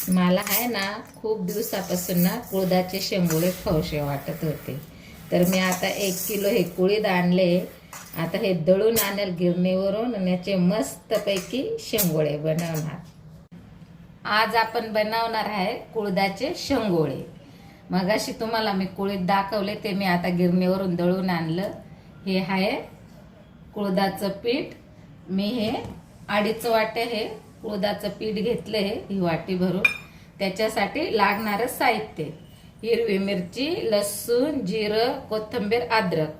मला आहे ना खूप दिवसापासून ना कुळदाचे शेंगोळे खाऊशे वाटत होते. तर मी आता 1 किलो हे कुळीद आणले. आता हे दळून आणेल गिरणीवरून आणि याचे मस्तपैकी शेंगोळे बनवणार. आज आपण बनवणार आहे कुळदाचे शेंगोळे. मगाशी तुम्हाला मी कुळीद दाखवले ते मी आता गिरणीवरून दळून आणलं. हे आहे कुळदाचं पीठ. मी हे 2.5 वाटे हे कुळदाचं पीठ घेतलं आहे, ही वाटी भरून. त्याच्यासाठी लागणारं साहित्य: हिरवी मिरची, लसूण, जिरं, कोथिंबीर, अद्रक,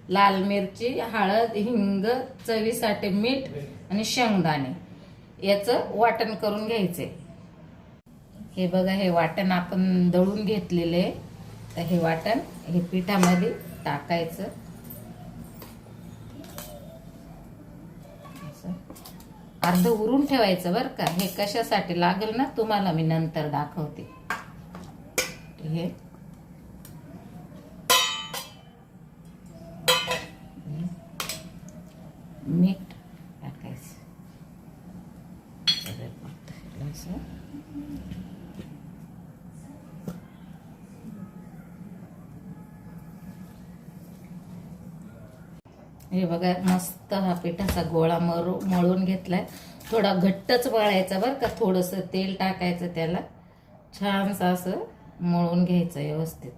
लाल मिरची, हळद, हिंग, चवीसाठी मीठ आणि शेंगदाणे. याचं वाटण करून घ्यायचंय. हे बघा, हे वाटण आपण दळून घेतलेले. तर हे वाटण हे पिठामध्ये टाकायचं. अर्ध उरून ठेवायचं बरं का. हे कशासाठी लागेल ना तुम्हाला मी नंतर दाखवते. हे मीठ टाकायचं. हे बघा, मस्त हा पिठाचा गोळा मळून घेतलाय. थोडा घट्टच मळायचा बरं का. थोडंसं तेल टाकायचं, त्याला छानसं असं मळून घ्यायचं व्यवस्थित.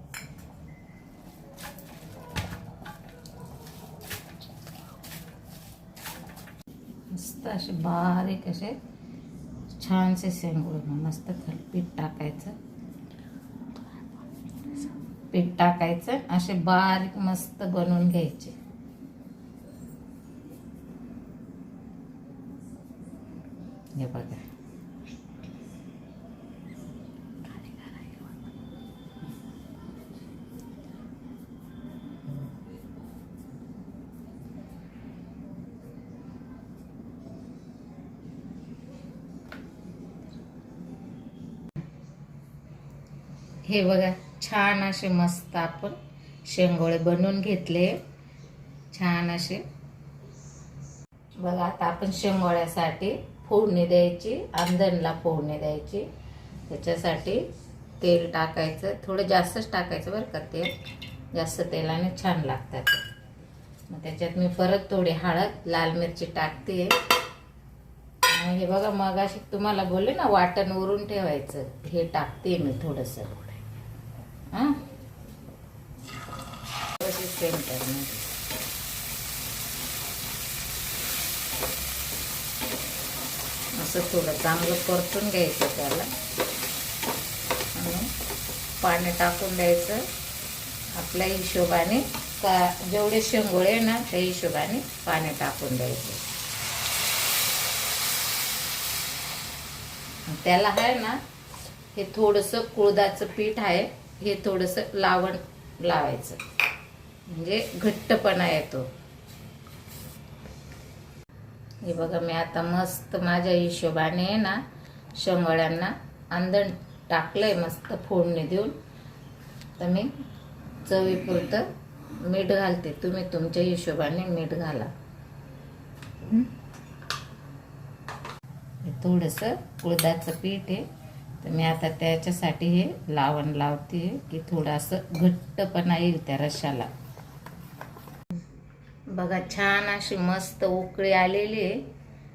मस्त असे बारीक असे छानसे शेंगोळे. मस्त पीठ टाकायचं, पीठ टाकायचं, असे बारीक मस्त बनवून घ्यायचे. हे बघा, हे बघा, छान असे मस्त आपण शेंगोळे बनवून घेतले. छान असे बघा. आता आपण शेंगोळ्यासाठी फोडणी द्यायची, आंधणला फोडणी द्यायची. त्याच्यासाठी तेल टाकायचं, थोडं जास्तच टाकायचं बरं का. तेल जास्त तेलाने छान लागतात. मग त्याच्यात मी परत थोडी हळद, लाल मिरची टाकते. आणि हे बघा, मगाशी तुम्हाला बोलले ना वाटण उरून ठेवायचं, हे टाकते मी थोडंसं. हां, सेंटरमध्ये असं थोडं चांगलं परतून घ्यायचं त्याला. आणि पाणी टाकून द्यायचं आपल्या हिशोबाने. का जेवढे शेंगोळे ना त्या हिशोबाने पाणी टाकून द्यायचं. त्याला आहे ना, हे थोडंसं कुळदाचं पीठ आहे, हे थोडंसं लावण लावायचं, म्हणजे घट्टपणा येतो. हे बघा, मी आता मस्त माझ्या हिशोबाने ना शेंगोळ्यांना आंधण टाकलंय मस्त फोडणी देऊन. तर मी चवीपुरतं मीठ घालते. तुम्ही तुमच्या हिशोबाने मीठ घाला. थोडंसं कुळदाचं पीठ आहे, तर मी आता त्याच्यासाठी हे लावण लावते की थोडंसं घट्टपणा येईल त्या रश्शाला. बघा, छान अशी मस्त उकळी आलेली आहे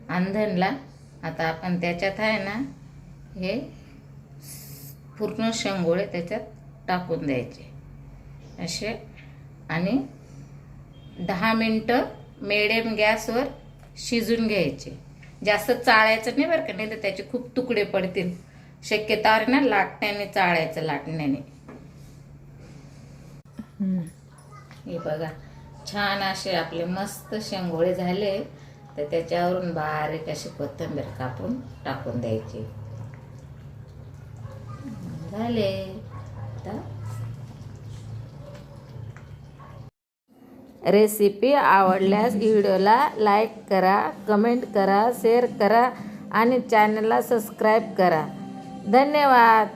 आंधणला. आता आपण त्याच्यात आहे ना हे पूर्ण शेंगोळे त्याच्यात टाकून द्यायचे असे. आणि 10 मिनटं मिडियम गॅसवर शिजून घ्यायचे. जास्त चाळायचं नाही बरं का, नाही तर त्याचे खूप तुकडे पडतील. शक्यतावर ना लाटण्याने चाळायचं, लाटण्याने. हे बघा, छान असे आपले मस्त शेंगोळे झाले. तर त्याच्यावरून बारीक अशी कोथिंबीर कापून टाकून द्यायची. झाले. रेसिपी आवडल्यास व्हिडिओला लाईक करा, कमेंट करा, शेअर करा आणि चॅनलला सबस्क्राईब करा. धन्यवाद.